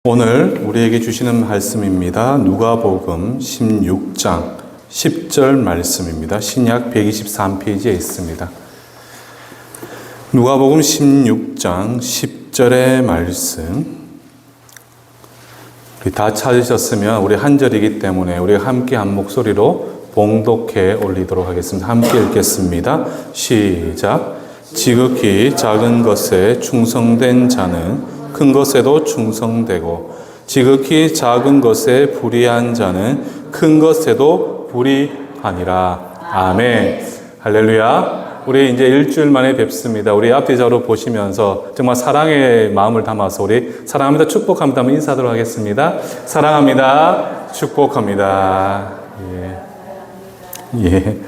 오늘 우리에게 주시는 말씀입니다. 누가복음 16장 10절 말씀입니다. 신약 123페이지에 있습니다. 누가복음 16장 10절의 말씀. 우리 다 찾으셨으면 우리 한 절이기 때문에 우리 함께 한 목소리로 봉독해 올리도록 하겠습니다. 함께 읽겠습니다. 시작. 지극히 작은 것에 충성된 자는 큰 것에도 충성되고 지극히 작은 것에 불의한 자는 큰 것에도 불의하니라. 아멘. 할렐루야. 우리 이제 일주일 만에 뵙습니다. 우리 앞뒤 자로 보시면서 정말 사랑의 마음을 담아서 우리 사랑합니다, 축복합니다 한번 인사하도록 하겠습니다. 사랑합니다, 축복합니다. 예.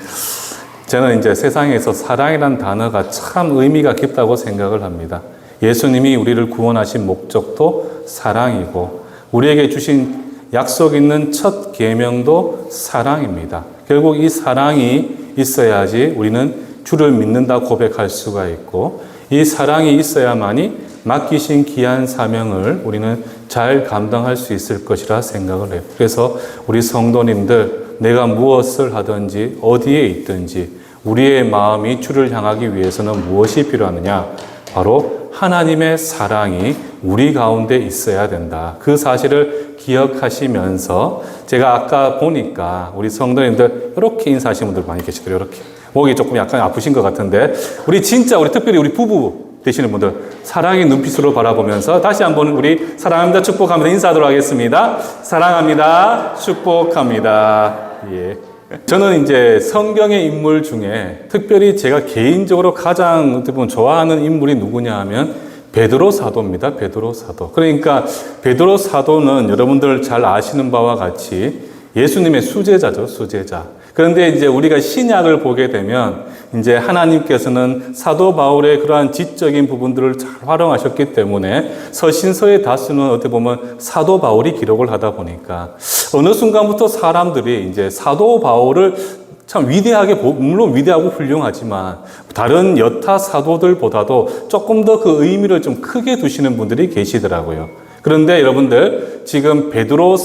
저는 이제 세상에서 사랑이라는 단어가 참 의미가 깊다고 생각을 합니다. 예수님이 우리를 구원하신 목적도 사랑이고 우리에게 주신 약속 있는 첫 계명도 사랑입니다. 결국 이 사랑이 있어야지 우리는 주를 믿는다 고백할 수가 있고 이 사랑이 있어야만이 맡기신 귀한 사명을 우리는 잘 감당할 수 있을 것이라 생각을 해요. 그래서 우리 성도님들, 내가 무엇을 하든지 어디에 있든지 우리의 마음이 주를 향하기 위해서는 무엇이 필요하느냐? 바로 하나님의 사랑이 우리 가운데 있어야 된다. 그 사실을 기억하시면서 제가 아까 보니까 우리 성도님들 이렇게 인사하시는 분들 많이 계시더라고요. 이렇게 목이 조금 약간 아프신 것 같은데 우리 특별히 우리 부부 되시는 분들 사랑의 눈빛으로 바라보면서 다시 한번 우리 사랑합니다, 축복합니다 인사하도록 하겠습니다. 사랑합니다, 축복합니다. 예. 저는 이제 성경의 인물 중에 특별히 제가 개인적으로 가장 어떻게 보면 좋아하는 인물이 누구냐 하면 베드로 사도입니다. 베드로 사도. 그러니까 베드로 사도는 여러분들 잘 아시는 바와 같이 예수님의 수제자죠, 수제자. 그런데 이제 우리가 신약을 보게 되면 이제 하나님께서는 사도 바울의 그러한 지적인 부분들을 잘 활용하셨기 때문에 서신서의 다수는 어떻게 보면 사도 바울이 기록을 하다 보니까 어느 순간부터 사람들이 이제 사도 바울을 참 위대하게, 물론 위대하고 훌륭하지만 다른 여타 사도들보다도 조금 더 그 의미를 좀 크게 두시는 분들이 계시더라고요. 그런데 여러분들 지금 베드로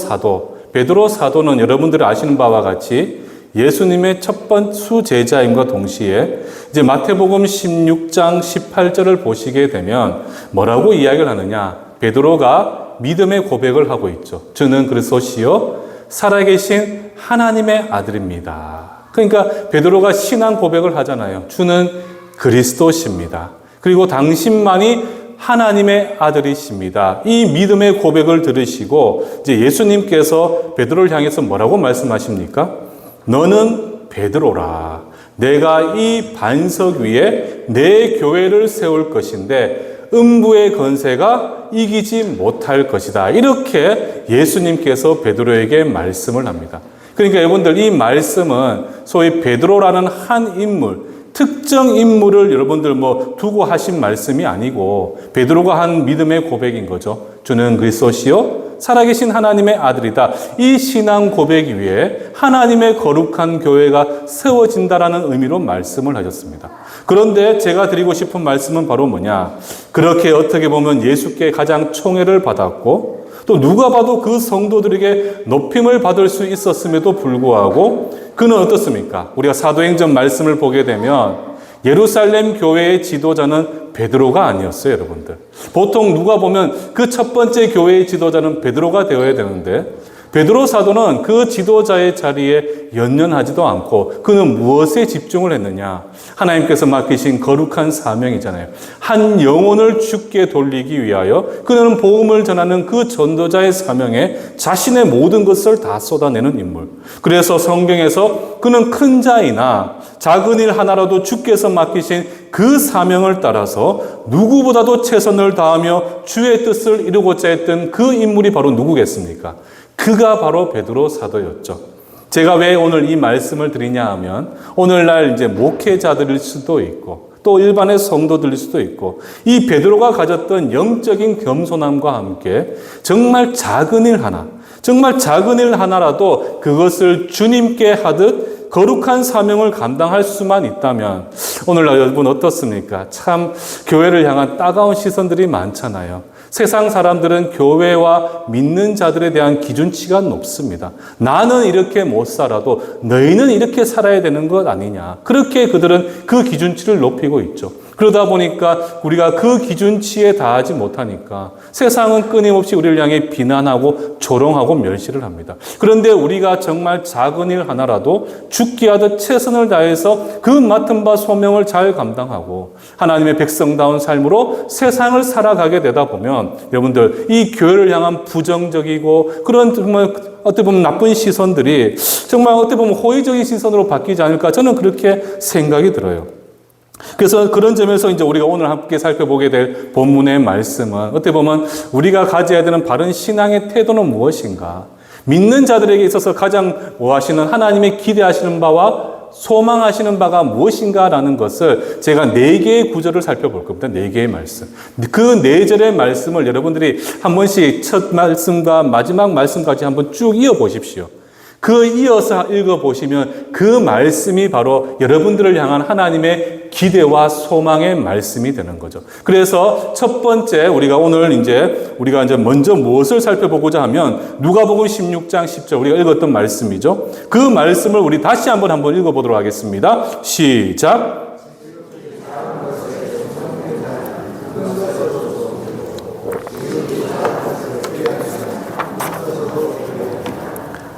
사도는 여러분들이 아시는 바와 같이 예수님의 첫 번째 수제자임과 동시에 이제 마태복음 16장 18절을 보시게 되면 뭐라고 이야기를 하느냐? 베드로가 믿음의 고백을 하고 있죠. 주는 그리스도시요 살아계신 하나님의 아들입니다. 그러니까 베드로가 신앙 고백을 하잖아요. 주는 그리스도십니다. 그리고 당신만이 하나님의 아들이십니다. 이 믿음의 고백을 들으시고 이제 예수님께서 베드로를 향해서 뭐라고 말씀하십니까? 너는 베드로라. 내가 이 반석 위에 내 교회를 세울 것인데 음부의 건세가 이기지 못할 것이다. 이렇게 예수님께서 베드로에게 말씀을 합니다. 그러니까 여러분들 이 말씀은 소위 베드로라는 한 인물, 특정 인물을 여러분들 두고 하신 말씀이 아니고 베드로가 한 믿음의 고백인 거죠. 주는 그리스도시요 살아계신 하나님의 아들이다. 이 신앙 고백 위에 하나님의 거룩한 교회가 세워진다라는 의미로 말씀을 하셨습니다. 그런데 제가 드리고 싶은 말씀은 바로 뭐냐? 그렇게 어떻게 보면 예수께 가장 총애를 받았고 또 누가 봐도 그 성도들에게 높임을 받을 수 있었음에도 불구하고 그는 어떻습니까? 우리가 사도행전 말씀을 보게 되면 예루살렘 교회의 지도자는 베드로가 아니었어요, 여러분들. 보통 누가 보면 그 첫 번째 교회의 지도자는 베드로가 되어야 되는데 베드로 사도는 그 지도자의 자리에 연연하지도 않고 그는 무엇에 집중을 했느냐? 하나님께서 맡기신 거룩한 사명이잖아요. 한 영혼을 주께 돌리기 위하여 그는 복음을 전하는 그 전도자의 사명에 자신의 모든 것을 다 쏟아내는 인물. 그래서 성경에서 그는 큰 자이나 작은 일 하나라도 주께서 맡기신 그 사명을 따라서 누구보다도 최선을 다하며 주의 뜻을 이루고자 했던 그 인물이 바로 누구겠습니까? 그가 바로 베드로 사도였죠. 제가 왜 오늘 이 말씀을 드리냐 하면 오늘날 이제 목회자들일 수도 있고 또 일반의 성도들일 수도 있고 이 베드로가 가졌던 영적인 겸손함과 함께 정말 작은 일 하나라도 그것을 주님께 하듯 거룩한 사명을 감당할 수만 있다면 오늘날 여러분 어떻습니까? 참 교회를 향한 따가운 시선들이 많잖아요. 세상 사람들은 교회와 믿는 자들에 대한 기준치가 높습니다. 나는 이렇게 못 살아도 너희는 이렇게 살아야 되는 것 아니냐. 그렇게 그들은 그 기준치를 높이고 있죠. 그러다 보니까 우리가 그 기준치에 다하지 못하니까 세상은 끊임없이 우리를 향해 비난하고 조롱하고 멸시를 합니다. 그런데 우리가 정말 작은 일 하나라도 죽게 하듯 최선을 다해서 그 맡은 바 소명을 잘 감당하고 하나님의 백성다운 삶으로 세상을 살아가게 되다 보면 여러분들 이 교회를 향한 부정적이고 그런 정말 어떻게 보면 나쁜 시선들이 정말 어떻게 보면 호의적인 시선으로 바뀌지 않을까 저는 그렇게 생각이 들어요. 그래서 그런 점에서 이제 우리가 오늘 함께 살펴보게 될 본문의 말씀은 어떻게 보면 우리가 가져야 되는 바른 신앙의 태도는 무엇인가? 믿는 자들에게 있어서 가장 하시는 하나님의 기대하시는 바와 소망하시는 바가 무엇인가라는 것을 제가 4개의 구절을 살펴볼 겁니다. 4개의 말씀. 그 4절의 말씀을 여러분들이 한 번씩 첫 말씀과 마지막 말씀까지 한번 쭉 이어보십시오. 그 이어서 읽어보시면 그 말씀이 바로 여러분들을 향한 하나님의 기대와 소망의 말씀이 되는 거죠. 그래서 첫 번째 우리가 먼저 무엇을 살펴보고자 하면 누가복음 16장 10절 우리가 읽었던 말씀이죠. 그 말씀을 우리 다시 한번 읽어보도록 하겠습니다. 시작.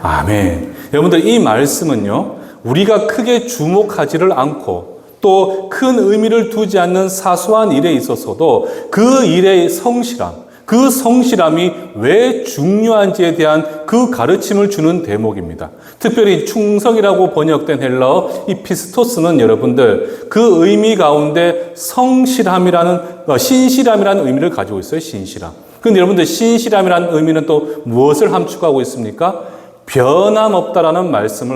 아멘. 여러분들 이 말씀은요, 우리가 크게 주목하지를 않고 또 큰 의미를 두지 않는 사소한 일에 있어서도 그 일의 성실함, 그 성실함이 왜 중요한지에 대한 그 가르침을 주는 대목입니다. 특별히 충성이라고 번역된 헬라어 이 피스토스는 여러분들 그 의미 가운데 신실함이라는 의미를 가지고 있어요. 신실함. 그런데 여러분들 신실함이라는 의미는 또 무엇을 함축하고 있습니까? 변함없다라는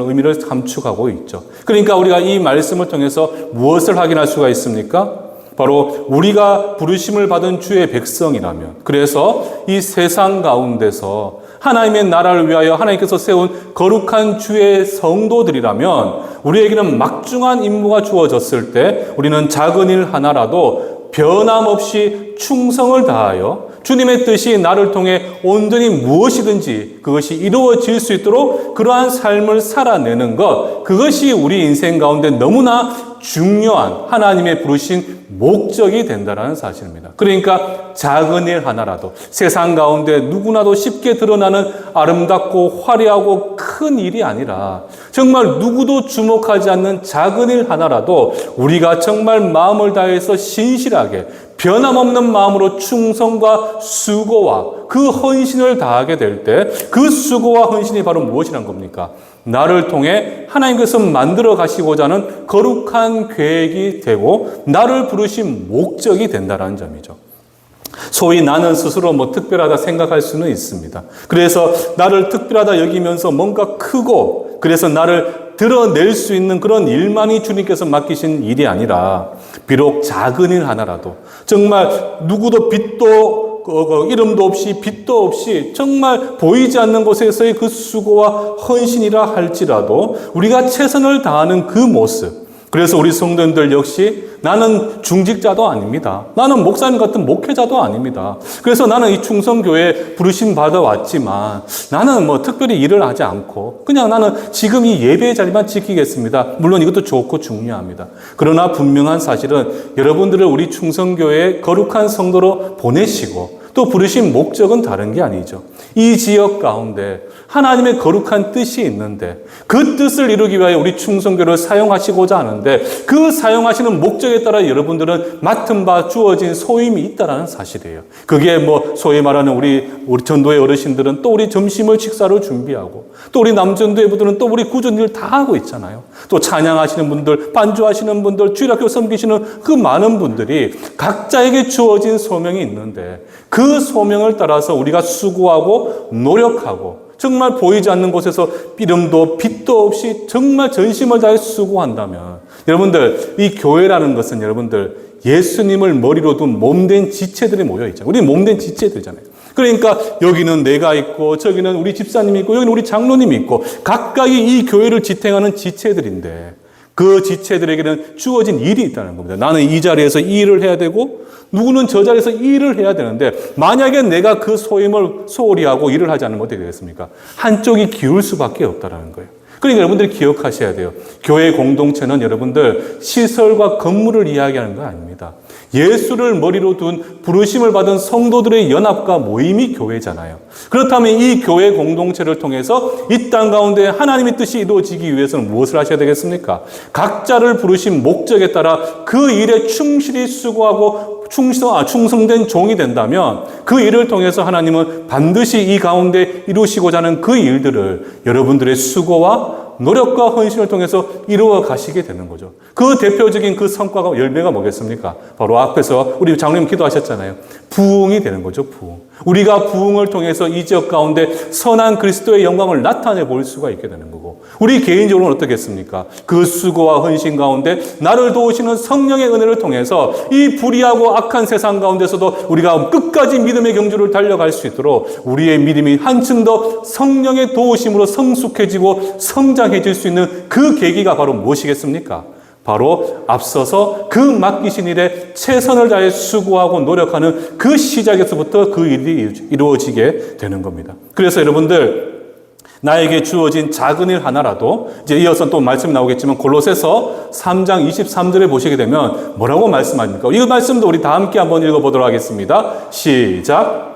의미를 함축하고 있죠. 그러니까 우리가 이 말씀을 통해서 무엇을 확인할 수가 있습니까? 바로 우리가 부르심을 받은 주의 백성이라면, 그래서 이 세상 가운데서 하나님의 나라를 위하여 하나님께서 세운 거룩한 주의 성도들이라면 우리에게는 막중한 임무가 주어졌을 때 우리는 작은 일 하나라도 변함없이 충성을 다하여 주님의 뜻이 나를 통해 온전히 무엇이든지 그것이 이루어질 수 있도록 그러한 삶을 살아내는 것, 그것이 우리 인생 가운데 너무나 중요한 하나님의 부르신 목적이 된다는 사실입니다. 그러니까 작은 일 하나라도 세상 가운데 누구나도 쉽게 드러나는 아름답고 화려하고 큰 일이 아니라 정말 누구도 주목하지 않는 작은 일 하나라도 우리가 정말 마음을 다해서 신실하게 변함없는 마음으로 충성과 수고와 그 헌신을 다하게 될 때 그 수고와 헌신이 바로 무엇이란 겁니까? 나를 통해 하나님께서 만들어 가시고자 하는 거룩한 계획이 되고 나를 부르신 목적이 된다는 점이죠. 소위 나는 스스로 특별하다 생각할 수는 있습니다. 그래서 나를 특별하다 여기면서 뭔가 크고 그래서 나를 드러낼 수 있는 그런 일만이 주님께서 맡기신 일이 아니라 비록 작은 일 하나라도 정말 누구도 이름도 없이 빛도 없이 정말 보이지 않는 곳에서의 그 수고와 헌신이라 할지라도 우리가 최선을 다하는 그 모습, 그래서 우리 성도님들 역시 나는 중직자도 아닙니다. 나는 목사님 같은 목회자도 아닙니다. 그래서 나는 이 충성교회에 부르심 받아왔지만 나는 특별히 일을 하지 않고 그냥 나는 지금 이 예배의 자리만 지키겠습니다. 물론 이것도 좋고 중요합니다. 그러나 분명한 사실은 여러분들을 우리 충성교회의 거룩한 성도로 보내시고 또 부르신 목적은 다른 게 아니죠. 이 지역 가운데 하나님의 거룩한 뜻이 있는데 그 뜻을 이루기 위하여 우리 충성교를 사용하시고자 하는데 그 사용하시는 목적에 따라 여러분들은 맡은 바 주어진 소임이 있다는 사실이에요. 그게 소위 말하는 우리 전도의 어르신들은 또 우리 점심을 식사를 준비하고 또 우리 남전도의 분들은 또 우리 꾸준히 일 다 하고 있잖아요. 또 찬양하시는 분들, 반주하시는 분들, 주일학교 섬기시는 그 많은 분들이 각자에게 주어진 소명이 있는데 그 소명을 따라서 우리가 수고하고 노력하고 정말 보이지 않는 곳에서 이름도 빛도 없이 정말 전심을 다해 수고한다면 여러분들 이 교회라는 것은 여러분들 예수님을 머리로 둔 몸된 지체들이 모여있잖아요. 우리 몸된 지체들이잖아요. 그러니까 여기는 내가 있고 저기는 우리 집사님이 있고 여기는 우리 장로님이 있고 각각이 이 교회를 지탱하는 지체들인데 그 지체들에게는 주어진 일이 있다는 겁니다. 나는 이 자리에서 이 일을 해야 되고 누구는 저 자리에서 이 일을 해야 되는데 만약에 내가 그 소임을 소홀히 하고 일을 하지 않으면 어떻게 되겠습니까? 한쪽이 기울 수밖에 없다는 거예요. 그러니까 여러분들이 기억하셔야 돼요. 교회 공동체는 여러분들 시설과 건물을 이야기하는 거 아닙니다. 예수를 머리로 둔 부르심을 받은 성도들의 연합과 모임이 교회잖아요. 그렇다면 이 교회 공동체를 통해서 이 땅 가운데 하나님의 뜻이 이루어지기 위해서는 무엇을 하셔야 되겠습니까? 각자를 부르신 목적에 따라 그 일에 충실히 수고하고 충성된 종이 된다면 그 일을 통해서 하나님은 반드시 이 가운데 이루시고자 하는 그 일들을 여러분들의 수고와 노력과 헌신을 통해서 이루어 가시게 되는 거죠. 그 대표적인 그 성과가 열매가 뭐겠습니까? 바로 앞에서 우리 장로님 기도하셨잖아요. 부흥이 되는 거죠. 부흥. 우리가 부흥을 통해서 이 지역 가운데 선한 그리스도의 영광을 나타내 볼 수가 있게 되는 거고 우리 개인적으로는 어떻겠습니까? 그 수고와 헌신 가운데 나를 도우시는 성령의 은혜를 통해서 이 불의하고 악한 세상 가운데서도 우리가 끝까지 믿음의 경주를 달려갈 수 있도록 우리의 믿음이 한층 더 성령의 도우심으로 성숙해지고 성장해질 수 있는 그 계기가 바로 무엇이겠습니까? 바로 앞서서 그 맡기신 일에 최선을 다해 수고하고 노력하는 그 시작에서부터 그 일이 이루어지게 되는 겁니다. 그래서 여러분들 나에게 주어진 작은 일 하나라도 이제 이어서 또 말씀이 나오겠지만 골로새서 3장 23절에 보시게 되면 뭐라고 말씀합니까? 이 말씀도 우리 다 함께 한번 읽어보도록 하겠습니다. 시작.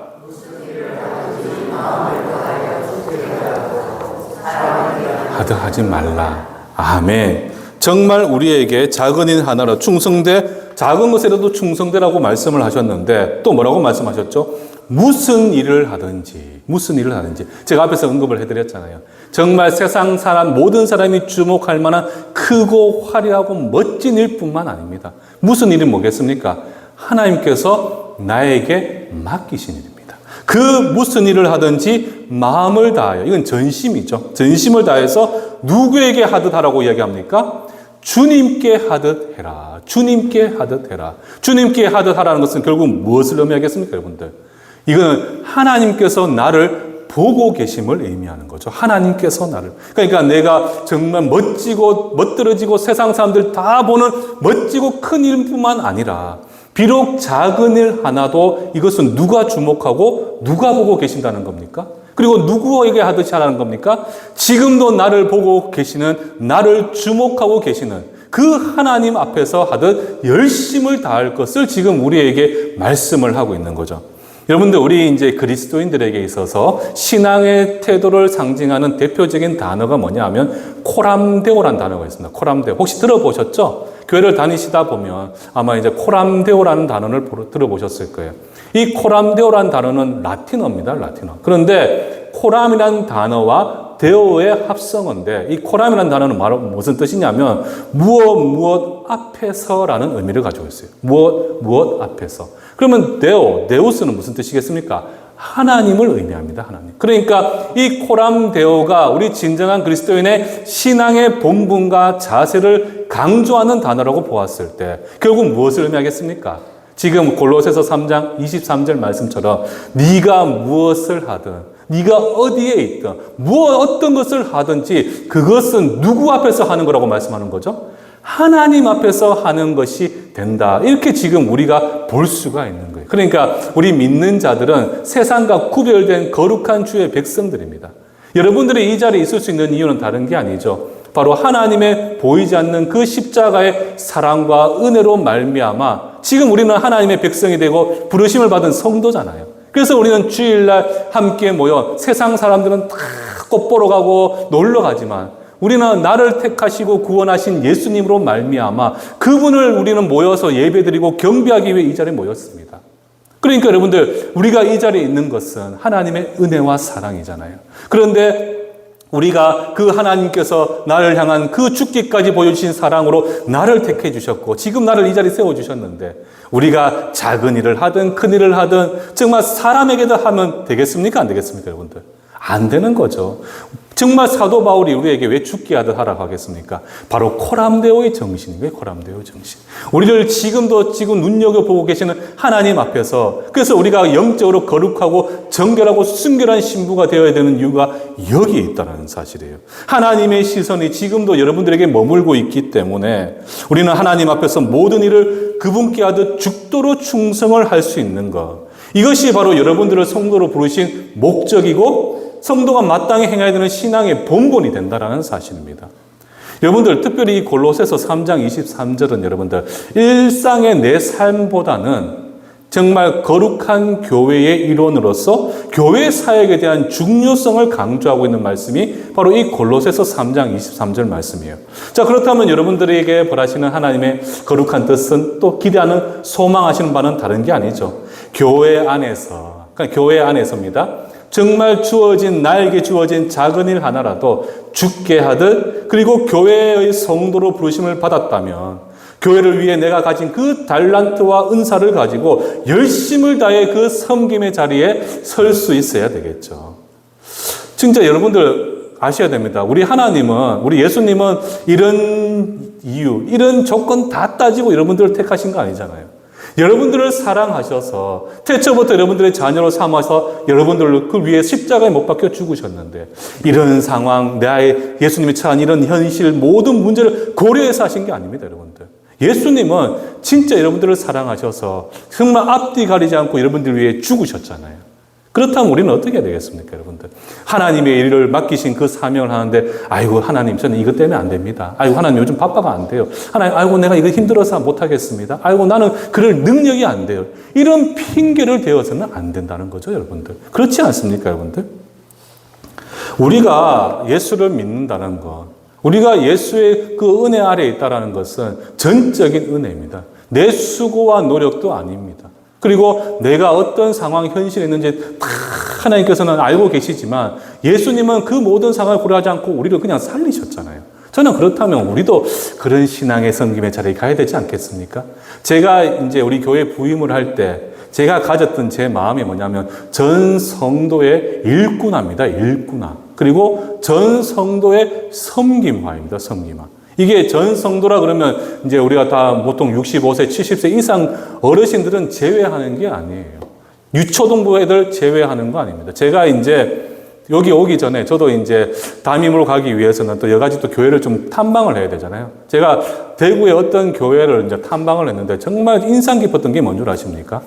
하지 말라. 아멘. 정말 우리에게 작은 일 하나로 작은 것에라도 충성되라고 말씀을 하셨는데 또 뭐라고 말씀하셨죠? 무슨 일을 하든지. 제가 앞에서 언급을 해드렸잖아요. 정말 세상 사람, 모든 사람이 주목할 만한 크고 화려하고 멋진 일뿐만 아닙니다. 무슨 일이 뭐겠습니까? 하나님께서 나에게 맡기신 일입니다. 그 무슨 일을 하든지 마음을 다하여, 이건 전심이죠. 전심을 다해서 누구에게 하듯 하라고 이야기합니까? 주님께 하듯 해라. 주님께 하듯 해라. 주님께 하듯 하라는 것은 결국 무엇을 의미하겠습니까, 여러분들? 이건 하나님께서 나를 보고 계심을 의미하는 거죠. 하나님께서 나를. 그러니까 내가 정말 멋지고 멋들어지고 세상 사람들 다 보는 멋지고 큰 일뿐만 아니라 비록 작은 일 하나도 이것은 누가 주목하고 누가 보고 계신다는 겁니까? 그리고 누구에게 하듯이 하라는 겁니까? 지금도 나를 보고 계시는, 나를 주목하고 계시는 그 하나님 앞에서 하듯 열심을 다할 것을 지금 우리에게 말씀을 하고 있는 거죠. 여러분들, 우리 이제 그리스도인들에게 있어서 신앙의 태도를 상징하는 대표적인 단어가 뭐냐 하면 코람데오라는 단어가 있습니다. 코람데오. 혹시 들어보셨죠? 교회를 다니시다 보면 아마 이제 코람데오라는 단어를 들어보셨을 거예요. 이 코람데오라는 단어는 라틴어입니다. 라틴어. 그런데 코람이라는 단어와 데오의 합성어인데 이 코람이라는 단어는 무슨 뜻이냐면 무엇 앞에서라는 의미를 가지고 있어요. 무엇 앞에서. 그러면 데우스는 무슨 뜻이겠습니까? 하나님을 의미합니다. 하나님. 그러니까 이 코람데오가 우리 진정한 그리스도인의 신앙의 본분과 자세를 강조하는 단어라고 보았을 때 결국 무엇을 의미하겠습니까? 지금 골로새서 3장 23절 말씀처럼 네가 무엇을 하든 네가 어디에 있든 어떤 것을 하든지 그것은 누구 앞에서 하는 거라고 말씀하는 거죠? 하나님 앞에서 하는 것이 된다. 이렇게 지금 우리가 볼 수가 있는 거예요. 그러니까 우리 믿는 자들은 세상과 구별된 거룩한 주의 백성들입니다. 여러분들이 이 자리에 있을 수 있는 이유는 다른 게 아니죠. 바로 하나님의 보이지 않는 그 십자가의 사랑과 은혜로 말미암아 지금 우리는 하나님의 백성이 되고 부르심을 받은 성도잖아요. 그래서 우리는 주일날 함께 모여 세상 사람들은 다 꽃 보러 가고 놀러 가지만 우리는 나를 택하시고 구원하신 예수님으로 말미암아 그분을 우리는 모여서 예배드리고 경배하기 위해 이 자리에 모였습니다. 그러니까 여러분들, 우리가 이 자리에 있는 것은 하나님의 은혜와 사랑이잖아요. 그런데 우리가 그 하나님께서 나를 향한 그 죽기까지 보여주신 사랑으로 나를 택해 주셨고 지금 나를 이 자리에 세워주셨는데 우리가 작은 일을 하든 큰 일을 하든 정말 사람에게도 하면 되겠습니까? 안 되겠습니까? 여러분들? 안 되는 거죠. 정말 사도 바울이 우리에게 왜 죽게 하듯 하라고 하겠습니까? 바로 코람데오의 정신이에요. 코람데오의 정신. 우리를 지금 눈여겨보고 계시는 하나님 앞에서, 그래서 우리가 영적으로 거룩하고 정결하고 순결한 신부가 되어야 되는 이유가 여기에 있다는 사실이에요. 하나님의 시선이 지금도 여러분들에게 머물고 있기 때문에 우리는 하나님 앞에서 모든 일을 그분께 하듯 죽도록 충성을 할 수 있는 것. 이것이 바로 여러분들을 성도로 부르신 목적이고 성도가 마땅히 행해야 되는 신앙의 본본이 된다는 사실입니다. 여러분들, 특별히 이 골로새서 3장 23절은 여러분들 일상의 내 삶보다는 정말 거룩한 교회의 일원으로서 교회 사역에 대한 중요성을 강조하고 있는 말씀이 바로 이 골로새서 3장 23절 말씀이에요. 자, 그렇다면 여러분들에게 벌하시는 하나님의 거룩한 뜻은 또 기대하는 소망하시는 바는 다른 게 아니죠. 교회 안에서, 그러니까 교회 안에서입니다. 정말 나에게 주어진 작은 일 하나라도 죽게 하듯, 그리고 교회의 성도로 부르심을 받았다면 교회를 위해 내가 가진 그 달란트와 은사를 가지고 열심을 다해 그 섬김의 자리에 설 수 있어야 되겠죠. 진짜 여러분들 아셔야 됩니다. 우리 하나님은, 우리 예수님은 이런 이유, 이런 조건 다 따지고 여러분들을 택하신 거 아니잖아요. 여러분들을 사랑하셔서 태초부터 여러분들의 자녀로 삼아서 여러분들을 그 위에 십자가에 못 박혀 죽으셨는데, 이런 상황, 나의 예수님이 처한 이런 현실, 모든 문제를 고려해서 하신 게 아닙니다, 여러분들. 예수님은 진짜 여러분들을 사랑하셔서 정말 앞뒤 가리지 않고 여러분들 위해 죽으셨잖아요. 그렇다면 우리는 어떻게 해야 되겠습니까, 여러분들? 하나님의 일을 맡기신 그 사명을 하는데, 아이고, 하나님, 저는 이것 때문에 안 됩니다. 아이고, 하나님, 요즘 바빠가 안 돼요. 하나님, 아이고, 내가 이거 힘들어서 못 하겠습니다. 아이고, 나는 그럴 능력이 안 돼요. 이런 핑계를 대어서는 안 된다는 거죠, 여러분들. 그렇지 않습니까, 여러분들? 우리가 예수를 믿는다는 것, 우리가 예수의 그 은혜 아래에 있다는 것은 전적인 은혜입니다. 내 수고와 노력도 아닙니다. 그리고 내가 어떤 상황, 현실에 있는지 다 하나님께서는 알고 계시지만 예수님은 그 모든 상황을 고려하지 않고 우리를 그냥 살리셨잖아요. 저는 그렇다면 우리도 그런 신앙의 섬김의 자리에 가야 되지 않겠습니까? 제가 이제 우리 교회 부임을 할 때 제가 가졌던 제 마음이 뭐냐면 전 성도의 일꾼화입니다. 일꾼화. 그리고 전 성도의 섬김화입니다. 섬김화. 이게 전 성도라 그러면 이제 우리가 다 보통 65세, 70세 이상 어르신들은 제외하는 게 아니에요. 유초등부 애들 제외하는 거 아닙니다. 제가 이제 여기 오기 전에 저도 이제 담임으로 가기 위해서는 또 여러 가지 또 교회를 좀 탐방을 해야 되잖아요. 제가 대구의 어떤 교회를 이제 탐방을 했는데 정말 인상 깊었던 게 뭔 줄 아십니까?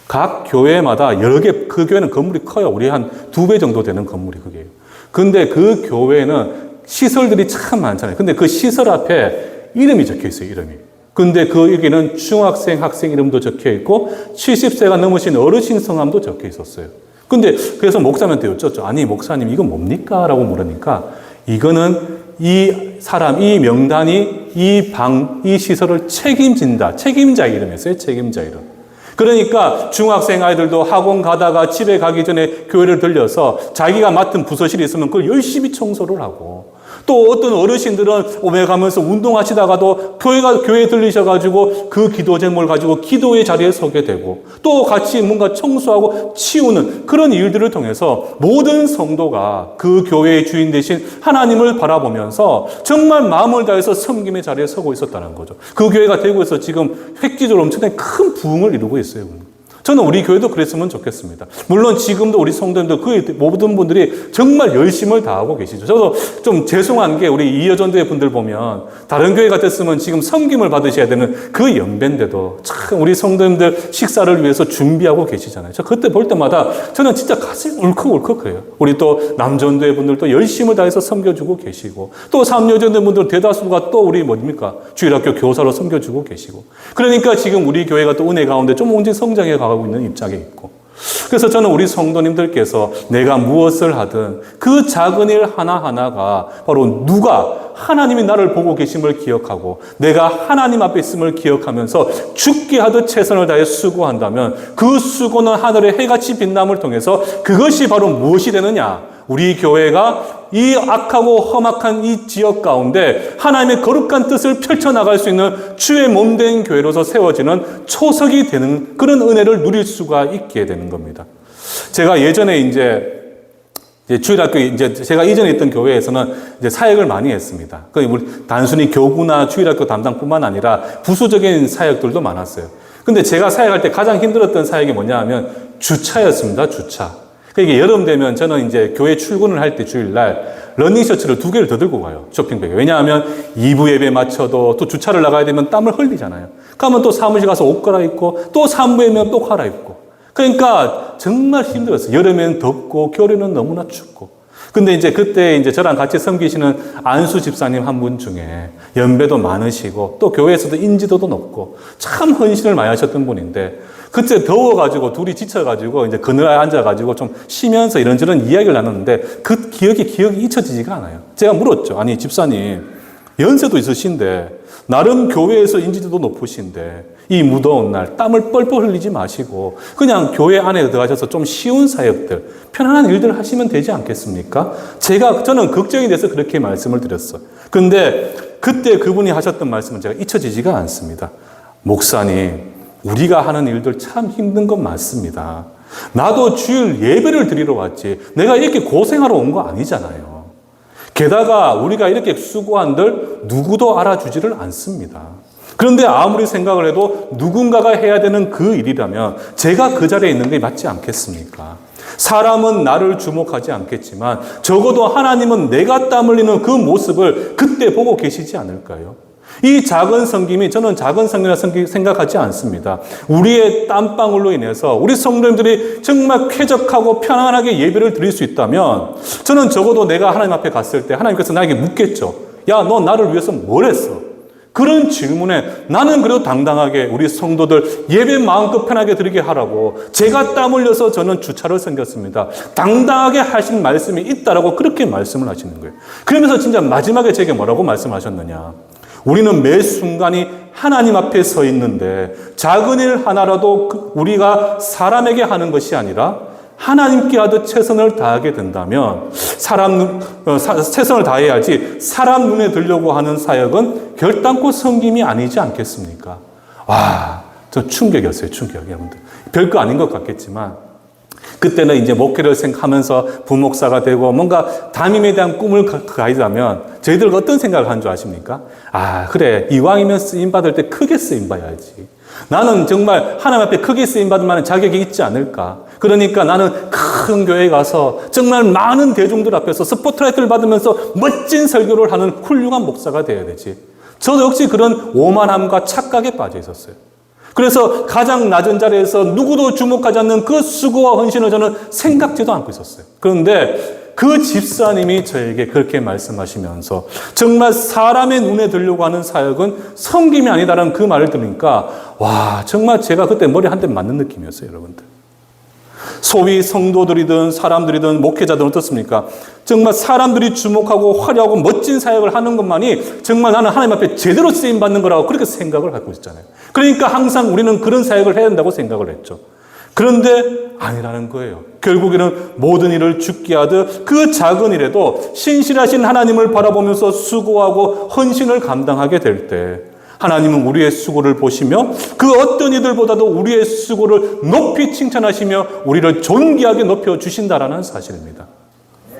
각 교회마다 여러 개, 그 교회는 건물이 커요. 우리 한 2배 정도 되는 건물이 그게요. 근데 그 교회는 시설들이 참 많잖아요. 근데 그 시설 앞에 이름이 적혀 있어요, 이름이. 근데 그 여기는 중학생, 학생 이름도 적혀 있고 70세가 넘으신 어르신 성함도 적혀 있었어요. 근데 그래서 목사님한테 여쭙죠. 아니, 목사님, 이건 뭡니까? 라고 물으니까 이거는 이 사람, 이 명단이 이 시설을 책임진다. 책임자 이름이었어요, 책임자 이름. 그러니까 중학생 아이들도 학원 가다가 집에 가기 전에 교회를 들려서 자기가 맡은 부서실이 있으면 그걸 열심히 청소를 하고, 또 어떤 어르신들은 오메 가면서 운동하시다가도 교회에 들리셔가지고 그 기도 제목을 가지고 기도의 자리에 서게 되고, 또 같이 뭔가 청소하고 치우는 그런 일들을 통해서 모든 성도가 그 교회의 주인 되신 하나님을 바라보면서 정말 마음을 다해서 섬김의 자리에 서고 있었다는 거죠. 그 교회가 대구에서 지금 획기적으로 엄청나게 큰 부흥을 이루고 있어요. 저는 우리 교회도 그랬으면 좋겠습니다. 물론 지금도 우리 성도님들 그 모든 분들이 정말 열심을 다하고 계시죠. 저도 좀 죄송한 게 우리 이여전도회 분들 보면 다른 교회 같았으면 지금 섬김을 받으셔야 되는 그 연배인데도 참 우리 성도님들 식사를 위해서 준비하고 계시잖아요. 저 그때 볼 때마다 저는 진짜 가슴이 울컥울컥해요. 우리 또 남전도회 분들도 열심을 다해서 섬겨주고 계시고, 또 삼여전도회 분들 대다수가 또 우리 뭡니까? 주일학교 교사로 섬겨주고 계시고. 그러니까 지금 우리 교회가 또 은혜 가운데 좀 온전히 성장해 가고 있는 입장에 있고, 그래서 저는 우리 성도님들께서 내가 무엇을 하든 그 작은 일 하나하나가 바로 누가 하나님이 나를 보고 계심을 기억하고 내가 하나님 앞에 있음을 기억하면서 죽게 하듯 최선을 다해 수고한다면 그 수고는 하늘의 해같이 빛남을 통해서 그것이 바로 무엇이 되느냐? 우리 교회가 이 악하고 험악한 이 지역 가운데 하나님의 거룩한 뜻을 펼쳐나갈 수 있는 주의 몸된 교회로서 세워지는 초석이 되는 그런 은혜를 누릴 수가 있게 되는 겁니다. 제가 예전에 이제 주일학교 이제 제가 이전에 있던 교회에서는 이제 사역을 많이 했습니다. 우리 단순히 교구나 주일학교 담당뿐만 아니라 부수적인 사역들도 많았어요. 근데 제가 사역할 때 가장 힘들었던 사역이 뭐냐 하면 주차였습니다. 주차. 이게 여름 되면 저는 이제 교회 출근을 할 때 주일날 러닝셔츠를 2개를 더 들고 가요. 쇼핑백에. 왜냐하면 2부 예배 마쳐도 또 주차를 나가야 되면 땀을 흘리잖아요. 그러면 또 사무실 가서 옷 갈아입고 또 3부에면 또 갈아입고. 그러니까 정말 힘들었어요. 여름에는 덥고 겨울에는 너무나 춥고. 근데 이제 그때 이제 저랑 같이 섬기시는 안수 집사님 한 분 중에 연배도 많으시고 또 교회에서도 인지도도 높고 참 헌신을 많이 하셨던 분인데 그때 더워가지고 둘이 지쳐가지고 이제 그늘에 앉아가지고 좀 쉬면서 이런저런 이야기를 나눴는데 그 기억이 잊혀지지가 않아요. 제가 물었죠. 아니 집사님 연세도 있으신데 나름 교회에서 인지도도 높으신데 이 무더운 날 땀을 뻘뻘 흘리지 마시고 그냥 교회 안에 들어가셔서 좀 쉬운 사역들 편안한 일들 하시면 되지 않겠습니까? 저는 걱정이 돼서 그렇게 말씀을 드렸어요. 근데 그때 그분이 하셨던 말씀은 제가 잊혀지지가 않습니다. 목사님 우리가 하는 일들 참 힘든 건 맞습니다. 나도 주일 예배를 드리러 왔지 내가 이렇게 고생하러 온 거 아니잖아요. 게다가 우리가 이렇게 수고한들 누구도 알아주지를 않습니다. 그런데 아무리 생각을 해도 누군가가 해야 되는 그 일이라면 제가 그 자리에 있는 게 맞지 않겠습니까? 사람은 나를 주목하지 않겠지만 적어도 하나님은 내가 땀 흘리는 그 모습을 그때 보고 계시지 않을까요? 이 작은 섬김이 저는 작은 섬김이라 생각하지 않습니다. 우리의 땀방울로 인해서 우리 성도님들이 정말 쾌적하고 편안하게 예배를 드릴 수 있다면 저는 적어도 내가 하나님 앞에 갔을 때 하나님께서 나에게 묻겠죠. 야, 너 나를 위해서 뭘 했어? 그런 질문에 나는 그래도 당당하게 우리 성도들 예배 마음껏 편하게 드리게 하라고 제가 땀 흘려서 저는 주차를 섬겼습니다. 당당하게 하신 말씀이 있다라고 그렇게 말씀을 하시는 거예요. 그러면서 진짜 마지막에 제게 뭐라고 말씀하셨느냐. 우리는 매 순간이 하나님 앞에 서 있는데 작은 일 하나라도 우리가 사람에게 하는 것이 아니라 하나님께 하듯 최선을 다하게 된다면 최선을 다해야지 사람 눈에 들려고 하는 사역은 결단코 섬김이 아니지 않겠습니까? 와, 저 충격이었어요. 충격, 여러분들. 별거 아닌 것 같겠지만 그때는 이제 목회를 생각하면서 부목사가 되고 뭔가 담임에 대한 꿈을 가지자면 저희들 어떤 생각을 하는 줄 아십니까? 아, 그래. 이왕이면 쓰임받을 때 크게 쓰임받아야지. 나는 정말 하나님 앞에 크게 쓰임받을 만한 자격이 있지 않을까? 그러니까 나는 큰 교회에 가서 정말 많은 대중들 앞에서 스포트라이트를 받으면서 멋진 설교를 하는 훌륭한 목사가 되어야 되지. 저도 역시 그런 오만함과 착각에 빠져 있었어요. 그래서 가장 낮은 자리에서 누구도 주목하지 않는 그 수고와 헌신을 저는 생각지도 않고 있었어요. 그런데 그 집사님이 저에게 그렇게 말씀하시면서 정말 사람의 눈에 들려고 하는 사역은 섬김이 아니다라는 그 말을 들으니까 와, 정말 제가 그때 머리 한 대 맞는 느낌이었어요, 여러분들. 소위 성도들이든 사람들이든 목회자들은 어떻습니까? 정말 사람들이 주목하고 화려하고 멋진 사역을 하는 것만이 정말 나는 하나님 앞에 제대로 쓰임받는 거라고 그렇게 생각을 하고 있잖아요. 그러니까 항상 우리는 그런 사역을 해야 된다고 생각을 했죠. 그런데 아니라는 거예요. 결국에는 모든 일을 죽게 하듯 그 작은 일에도 신실하신 하나님을 바라보면서 수고하고 헌신을 감당하게 될 때 하나님은 우리의 수고를 보시며 그 어떤 이들보다도 우리의 수고를 높이 칭찬하시며 우리를 존귀하게 높여주신다라는 사실입니다.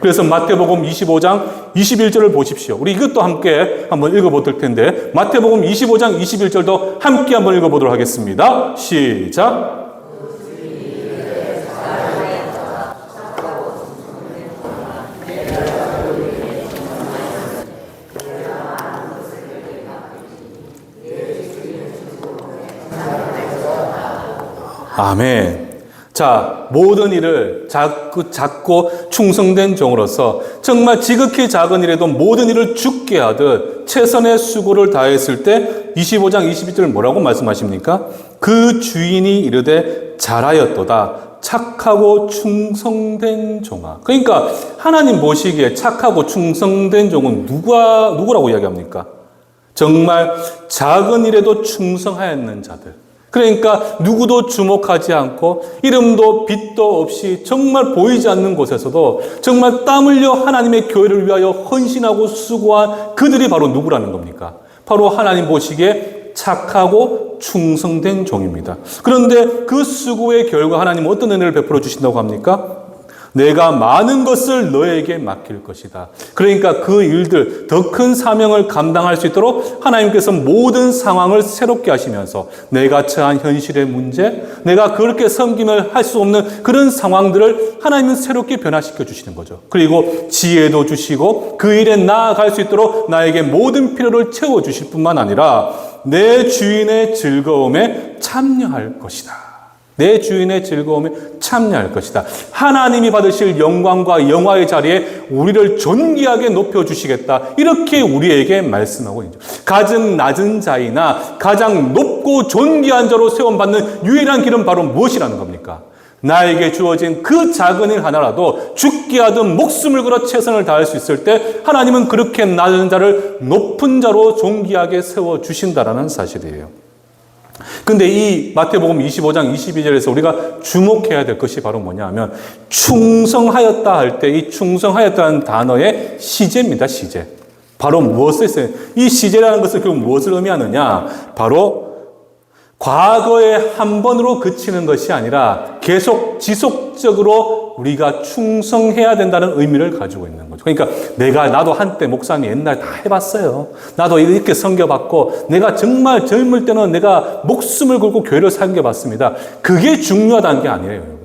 그래서 마태복음 25장 21절을 보십시오. 우리 이것도 함께 한번 읽어볼 텐데 마태복음 25장 21절도 함께 한번 읽어보도록 하겠습니다. 시작. 아멘. 자, 모든 일을 작고 충성된 종으로서 정말 지극히 작은 일에도 모든 일을 죽게 하듯 최선의 수고를 다했을 때 25장 22절 뭐라고 말씀하십니까? 그 주인이 이르되 잘하였도다. 착하고 충성된 종아. 그러니까 하나님 보시기에 착하고 충성된 종은 누구라고 이야기합니까? 정말 작은 일에도 충성하였는 자들. 그러니까 누구도 주목하지 않고 이름도 빛도 없이 정말 보이지 않는 곳에서도 정말 땀 흘려 하나님의 교회를 위하여 헌신하고 수고한 그들이 바로 누구라는 겁니까? 바로 하나님 보시기에 착하고 충성된 종입니다. 그런데 그 수고의 결과 하나님은 어떤 은혜를 베풀어 주신다고 합니까? 내가 많은 것을 너에게 맡길 것이다. 그러니까 그 일들, 더 큰 사명을 감당할 수 있도록 하나님께서 모든 상황을 새롭게 하시면서 내가 처한 현실의 문제, 내가 그렇게 섬김을 할 수 없는 그런 상황들을 하나님은 새롭게 변화시켜 주시는 거죠. 그리고 지혜도 주시고 그 일에 나아갈 수 있도록 나에게 모든 필요를 채워 주실 뿐만 아니라 내 주인의 즐거움에 참여할 것이다. 내 주인의 즐거움에 참여할 것이다. 하나님이 받으실 영광과 영화의 자리에 우리를 존귀하게 높여주시겠다. 이렇게 우리에게 말씀하고 있죠. 가장 낮은 자이나 가장 높고 존귀한 자로 세움받는 유일한 길은 바로 무엇이라는 겁니까? 나에게 주어진 그 작은 일 하나라도 죽게 하든 목숨을 걸어 최선을 다할 수 있을 때 하나님은 그렇게 낮은 자를 높은 자로 존귀하게 세워주신다라는 사실이에요. 근데 이 마태복음 25장 22절에서 우리가 주목해야 될 것이 바로 뭐냐 하면 충성하였다 할 때 이 충성하였다는 단어의 시제입니다. 시제. 바로 무엇을 써요? 이 시제라는 것은 결국 무엇을 의미하느냐? 바로 과거에 한 번으로 그치는 것이 아니라 계속 지속적으로 우리가 충성해야 된다는 의미를 가지고 있는 거죠. 그러니까 나도 한때 목사님 옛날에 다 해봤어요. 나도 이렇게 섬겨봤고 내가 정말 젊을 때는 내가 목숨을 걸고 교회를 섬겨봤습니다. 그게 중요하다는 게 아니에요, 여러분들.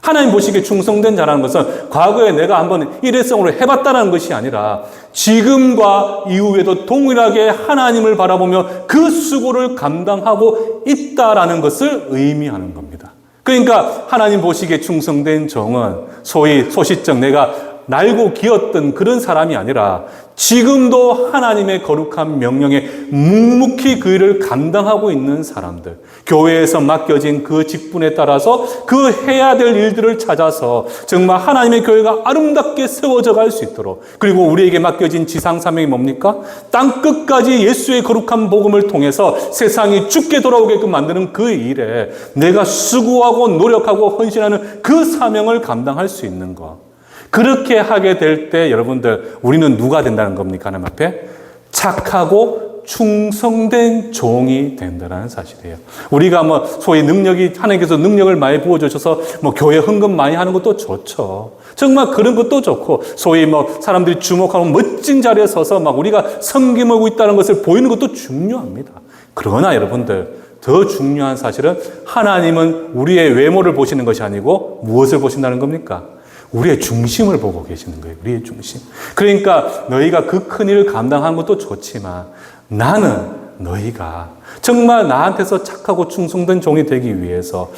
하나님 보시기에 충성된 자라는 것은 과거에 내가 한번 일회성으로 해봤다는 것이 아니라 지금과 이후에도 동일하게 하나님을 바라보며 그 수고를 감당하고 있다라는 것을 의미하는 겁니다. 그러니까 하나님 보시기에 충성된 종은 소위 소시적 내가 날고 기었던 그런 사람이 아니라 지금도 하나님의 거룩한 명령에 묵묵히 그 일을 감당하고 있는 사람들, 교회에서 맡겨진 그 직분에 따라서 그 해야 될 일들을 찾아서 정말 하나님의 교회가 아름답게 세워져 갈 수 있도록, 그리고 우리에게 맡겨진 지상 사명이 뭡니까? 땅 끝까지 예수의 거룩한 복음을 통해서 세상이 죽게 돌아오게끔 만드는 그 일에 내가 수고하고 노력하고 헌신하는 그 사명을 감당할 수 있는 것. 그렇게 하게 될 때 여러분들 우리는 누가 된다는 겁니까? 하나님 앞에 착하고 충성된 종이 된다는 사실이에요. 우리가 소위 하나님께서 능력을 많이 부어주셔서 교회 헌금 많이 하는 것도 좋죠. 정말 그런 것도 좋고, 소위 사람들이 주목하고 멋진 자리에 서서 우리가 섬김하고 있다는 것을 보이는 것도 중요합니다. 그러나 여러분들, 더 중요한 사실은 하나님은 우리의 외모를 보시는 것이 아니고 무엇을 보신다는 겁니까? 우리의 중심을 보고 계시는 거예요. 우리의 중심. 그러니까 너희가 그 큰 일을 감당하는 것도 좋지만 나는 너희가 정말 나한테서 착하고 충성된 종이 되기 위해서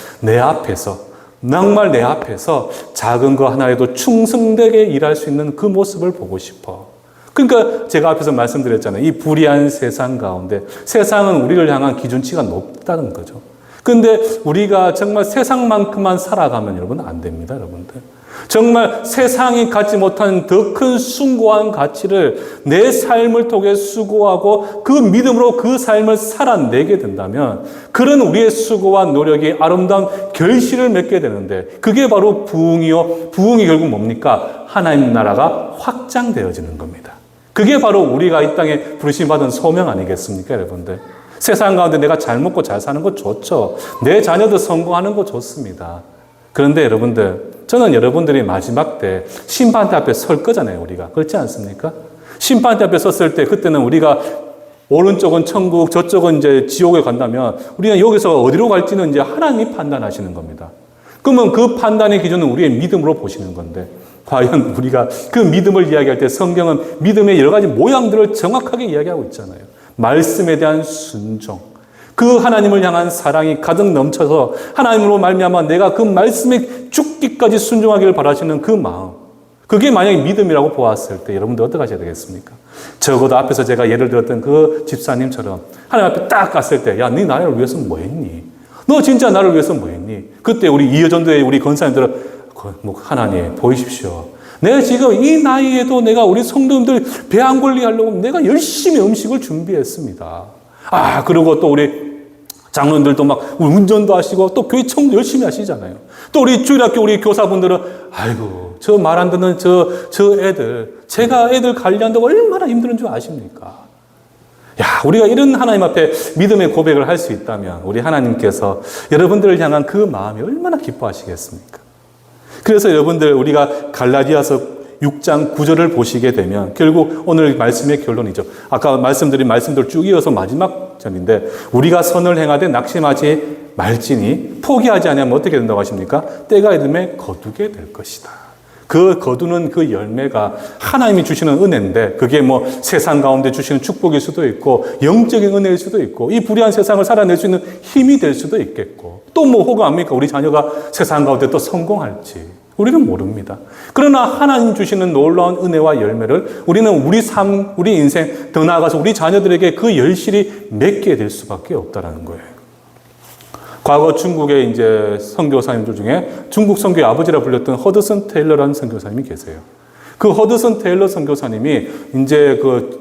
정말 내 앞에서 작은 거 하나에도 충성되게 일할 수 있는 그 모습을 보고 싶어. 그러니까 제가 앞에서 말씀드렸잖아요. 이 불의한 세상 가운데 세상은 우리를 향한 기준치가 높다는 거죠. 그런데 우리가 정말 세상만큼만 살아가면 여러분 안 됩니다, 여러분들. 정말 세상이 갖지 못한 더 큰 숭고한 가치를 내 삶을 통해 수고하고 그 믿음으로 그 삶을 살아내게 된다면 그런 우리의 수고와 노력이 아름다운 결실을 맺게 되는데 그게 바로 부흥이요. 부흥이 결국 뭡니까? 하나님 나라가 확장되어지는 겁니다. 그게 바로 우리가 이 땅에 부르심받은 소명 아니겠습니까, 여러분들? 세상 가운데 내가 잘 먹고 잘 사는 거 좋죠. 내 자녀도 성공하는 거 좋습니다. 그런데 여러분들, 저는 여러분들이 마지막 때 심판대 앞에 설 거잖아요, 우리가. 그렇지 않습니까? 심판대 앞에 섰을 때 그때는 우리가 오른쪽은 천국, 저쪽은 이제 지옥에 간다면 우리는 여기서 어디로 갈지는 이제 하나님이 판단하시는 겁니다. 그러면 그 판단의 기준은 우리의 믿음으로 보시는 건데 과연 우리가 그 믿음을 이야기할 때 성경은 믿음의 여러 가지 모양들을 정확하게 이야기하고 있잖아요. 말씀에 대한 순종, 그 하나님을 향한 사랑이 가득 넘쳐서 하나님으로 말미암아 내가 그 말씀에 죽기까지 순종하기를 바라시는 그 마음, 그게 만약에 믿음이라고 보았을 때 여러분들 어떻게 하셔야 되겠습니까? 적어도 앞에서 제가 예를 들었던 그 집사님처럼 하나님 앞에 딱 갔을 때 야, 네 나를 위해서 뭐 했니? 너 진짜 나를 위해서 뭐 했니? 그때 우리 이여전도의 우리 권사님들은 하나님 보이십시오. 내가 지금 이 나이에도 내가 우리 성도님들 배 안 걸리게 하려고 내가 열심히 음식을 준비했습니다. 그리고 또 우리 장로님들도 운전도 하시고 또 교회 청도 열심히 하시잖아요. 또 우리 주일학교 우리 교사분들은 아이고 저 말 안 듣는 저 애들, 제가 애들 관리한다고 얼마나 힘든 줄 아십니까? 우리가 이런 하나님 앞에 믿음의 고백을 할 수 있다면 우리 하나님께서 여러분들을 향한 그 마음이 얼마나 기뻐하시겠습니까? 그래서 여러분들 우리가 갈라디아서 6장 9절을 보시게 되면 결국 오늘 말씀의 결론이죠. 아까 말씀드린 말씀들 쭉 이어서 마지막 절인데 우리가 선을 행하되 낙심하지 말지니 포기하지 않으면 어떻게 된다고 하십니까? 때가 이름에 거두게 될 것이다. 그 거두는 그 열매가 하나님이 주시는 은혜인데 그게 뭐 세상 가운데 주시는 축복일 수도 있고 영적인 은혜일 수도 있고 이 불의한 세상을 살아낼 수 있는 힘이 될 수도 있겠고 또 뭐 혹은 압니까? 우리 자녀가 세상 가운데 또 성공할지 우리는 모릅니다. 그러나 하나님 주시는 놀라운 은혜와 열매를 우리는 우리 삶, 우리 인생 더 나아가서 우리 자녀들에게 그 열실히 맺게 될 수밖에 없다라는 거예요. 과거 중국의 이제 선교사님들 중에 중국 선교의 아버지라 불렸던 허드슨 테일러라는 선교사님이 계세요. 그 허드슨 테일러 선교사님이 이제 그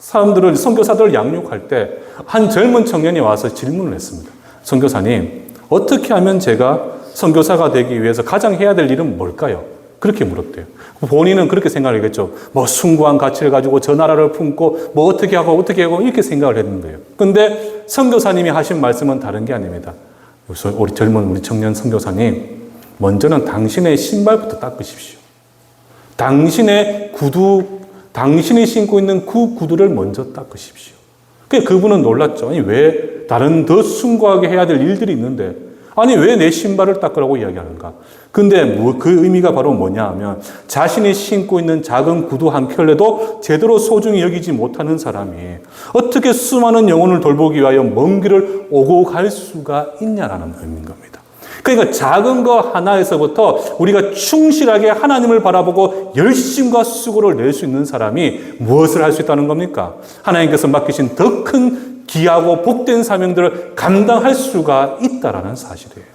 사람들을 선교사들을 양육할 때 한 젊은 청년이 와서 질문을 했습니다. 선교사님, 어떻게 하면 제가 선교사가 되기 위해서 가장 해야 될 일은 뭘까요? 그렇게 물었대요. 본인은 그렇게 생각을 했겠죠. 뭐 숭고한 가치를 가지고 저 나라를 품고 뭐 어떻게 하고 이렇게 생각을 했는 거예요. 근데 선교사님이 하신 말씀은 다른 게 아닙니다. 우리 젊은 청년 선교사님, 먼저는 당신의 신발부터 닦으십시오. 당신이 신고 있는 그 구두를 먼저 닦으십시오. 그분은 놀랐죠. 아니, 왜 다른 더 숭고하게 해야 될 일들이 있는데 아니 왜 내 신발을 닦으라고 이야기하는가? 근데 그 의미가 바로 뭐냐 하면 자신이 신고 있는 작은 구두 한 켤레도 제대로 소중히 여기지 못하는 사람이 어떻게 수많은 영혼을 돌보기 위하여 먼 길을 오고 갈 수가 있냐라는 의미인 겁니다. 그러니까 작은 거 하나에서부터 우리가 충실하게 하나님을 바라보고 열심과 수고를 낼 수 있는 사람이 무엇을 할 수 있다는 겁니까? 하나님께서 맡기신 더 큰 귀하고 복된 사명들을 감당할 수가 있다라는 사실이에요.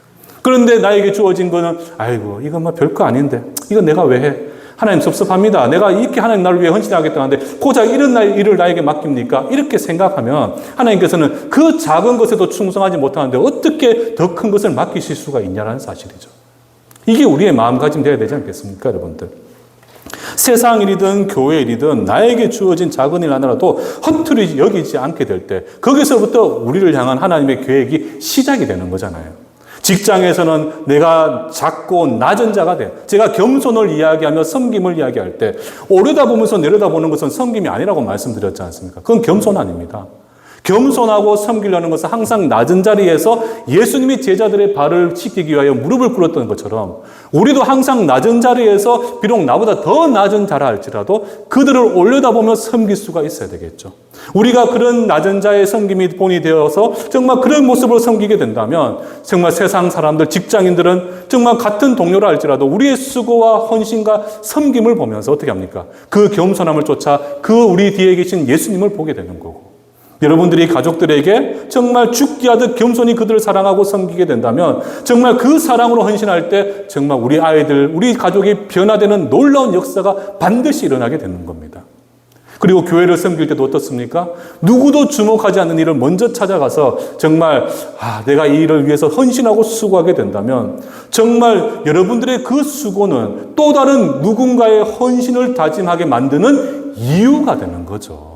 그런데 나에게 주어진 거는 아이고 이건 뭐 별거 아닌데 이건 내가 왜 해? 하나님 섭섭합니다. 내가 이렇게 하나님 나를 위해 헌신하겠다는데 고작 이런 일을 나에게 맡깁니까? 이렇게 생각하면 하나님께서는 그 작은 것에도 충성하지 못하는데 어떻게 더 큰 것을 맡기실 수가 있냐라는 사실이죠. 이게 우리의 마음가짐 되어야 되지 않겠습니까, 여러분들? 세상 일이든 교회 일이든 나에게 주어진 작은 일 하나라도 허투루 여기지 않게 될 때 거기서부터 우리를 향한 하나님의 계획이 시작이 되는 거잖아요. 직장에서는 내가 작고 낮은 자가 돼. 제가 겸손을 이야기하며 섬김을 이야기할 때 오르다보면서 내려다보는 것은 섬김이 아니라고 말씀드렸지 않습니까? 그건 겸손 아닙니다. 겸손하고 섬기려는 것은 항상 낮은 자리에서 예수님이 제자들의 발을 씻기기 위하여 무릎을 꿇었던 것처럼 우리도 항상 낮은 자리에서 비록 나보다 더 낮은 자라 할지라도 그들을 올려다보며 섬길 수가 있어야 되겠죠. 우리가 그런 낮은 자의 섬김이 본이 되어서 정말 그런 모습으로 섬기게 된다면 정말 세상 사람들, 직장인들은 정말 같은 동료라 할지라도 우리의 수고와 헌신과 섬김을 보면서 어떻게 합니까? 그 겸손함을 쫓아 그 우리 뒤에 계신 예수님을 보게 되는 거고 여러분들이 가족들에게 정말 죽기 하듯 겸손히 그들을 사랑하고 섬기게 된다면 정말 그 사랑으로 헌신할 때 정말 우리 아이들, 우리 가족이 변화되는 놀라운 역사가 반드시 일어나게 되는 겁니다. 그리고 교회를 섬길 때도 어떻습니까? 누구도 주목하지 않는 일을 먼저 찾아가서 정말 내가 이 일을 위해서 헌신하고 수고하게 된다면 정말 여러분들의 그 수고는 또 다른 누군가의 헌신을 다짐하게 만드는 이유가 되는 거죠.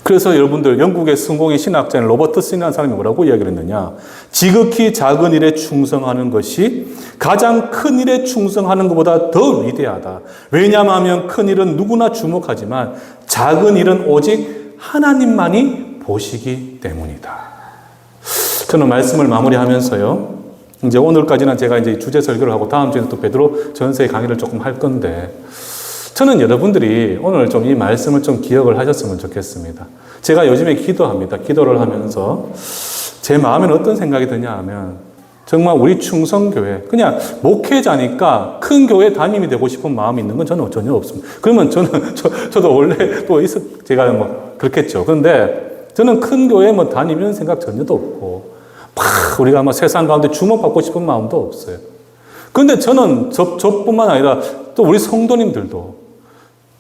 그래서 여러분들 영국의 성공의 신학자인 로버트슨이라는 사람이 뭐라고 이야기를 했느냐? 지극히 작은 일에 충성하는 것이 가장 큰 일에 충성하는 것보다 더 위대하다. 왜냐하면 큰 일은 누구나 주목하지만 작은 일은 오직 하나님만이 보시기 때문이다. 저는 말씀을 마무리하면서요. 이제 오늘까지는 제가 이제 주제 설교를 하고 다음 주에는 또 베드로 전서의 강의를 조금 할 건데 저는 여러분들이 오늘 좀 이 말씀을 좀 기억을 하셨으면 좋겠습니다. 제가 요즘에 기도합니다. 기도를 하면서 제 마음에는 어떤 생각이 드냐 하면 정말 우리 충성교회, 그냥 목회자니까 큰 교회 담임이 되고 싶은 마음이 있는 건 저는 전혀 없습니다. 그러면 저도 원래 또 제가 뭐 그렇겠죠. 그런데 저는 큰 교회 뭐 다니면 생각 전혀도 없고 우리가 뭐 세상 가운데 주목받고 싶은 마음도 없어요. 그런데 저는 저뿐만 아니라 또 우리 성도님들도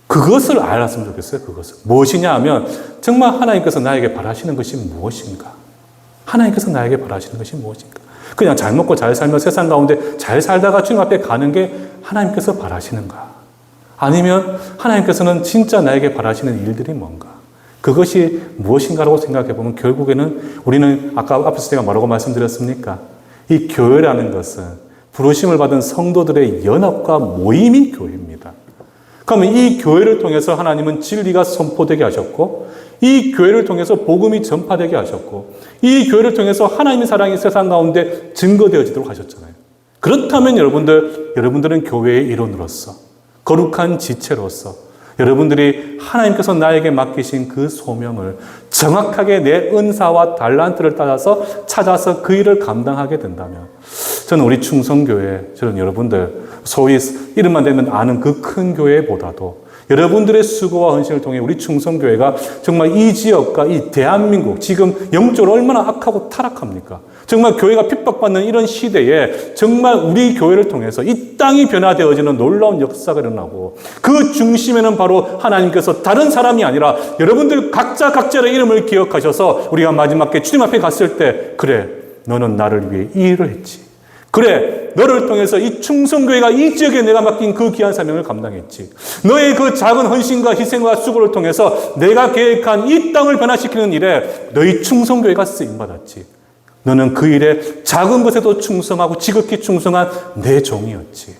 그것을 알았으면 좋겠어요. 그것을. 무엇이냐 하면 정말 하나님께서 나에게 바라시는 것이 무엇인가? 하나님께서 나에게 바라시는 것이 무엇인가? 그냥 잘 먹고 잘 살며 세상 가운데 잘 살다가 주님 앞에 가는 게 하나님께서 바라시는가? 아니면 하나님께서는 진짜 나에게 바라시는 일들이 뭔가? 그것이 무엇인가라고 생각해 보면 결국에는 우리는 아까 앞에서 제가 뭐라고 말씀드렸습니까? 이 교회라는 것은 부르심을 받은 성도들의 연합과 모임이 교회입니다. 그러면 이 교회를 통해서 하나님은 진리가 선포되게 하셨고, 이 교회를 통해서 복음이 전파되게 하셨고, 이 교회를 통해서 하나님의 사랑이 세상 가운데 증거되어지도록 하셨잖아요. 그렇다면 여러분들은 교회의 일원으로서, 거룩한 지체로서, 여러분들이 하나님께서 나에게 맡기신 그 소명을 정확하게 내 은사와 달란트를 따라서 찾아서 그 일을 감당하게 된다면, 저는 우리 충성교회, 저는 여러분들 소위 이름만 대면 아는 그 큰 교회보다도 여러분들의 수고와 헌신을 통해 우리 충성교회가 정말 이 지역과 이 대한민국, 지금 영적으로 얼마나 악하고 타락합니까? 정말 교회가 핍박받는 이런 시대에 정말 우리 교회를 통해서 이 땅이 변화되어지는 놀라운 역사가 일어나고, 그 중심에는 바로 하나님께서 다른 사람이 아니라 여러분들 각자의 이름을 기억하셔서 우리가 마지막에 주님 앞에 갔을 때, 그래, 너는 나를 위해 이 일을 했지. 그래, 너를 통해서 이 충성교회가 이 지역에 내가 맡긴 그 귀한 사명을 감당했지. 너의 그 작은 헌신과 희생과 수고를 통해서 내가 계획한 이 땅을 변화시키는 일에 너희 충성교회가 쓰임받았지. 너는 그 일에 작은 것에도 충성하고 지극히 충성한 내 종이었지.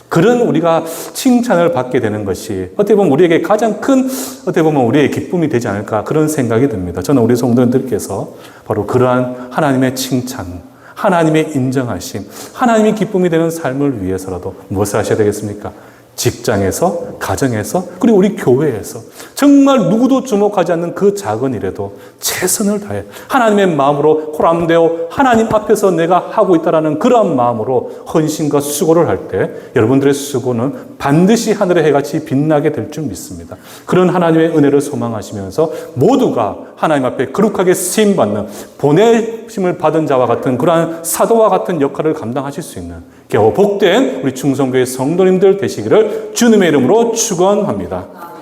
그런 우리가 칭찬을 받게 되는 것이 어떻게 보면 우리에게 가장 큰, 어떻게 보면 우리의 기쁨이 되지 않을까, 그런 생각이 듭니다. 저는 우리 성도님들께서 바로 그러한 하나님의 칭찬, 하나님의 인정하심, 하나님이 기쁨이 되는 삶을 위해서라도 무엇을 하셔야 되겠습니까? 직장에서, 가정에서, 그리고 우리 교회에서 정말 누구도 주목하지 않는 그 작은 일에도 최선을 다해 하나님의 마음으로 호람되어 하나님 앞에서 내가 하고 있다라는 그러한 마음으로 헌신과 수고를 할 때 여러분들의 수고는 반드시 하늘의 해같이 빛나게 될 줄 믿습니다. 그런 하나님의 은혜를 소망하시면서 모두가 하나님 앞에 거룩하게 쓰임받는 보내심을 받은 자와 같은 그러한 사도와 같은 역할을 감당하실 수 있는 겨우 복된 우리 충성교회 성도님들 되시기를 주님의 이름으로 축원합니다.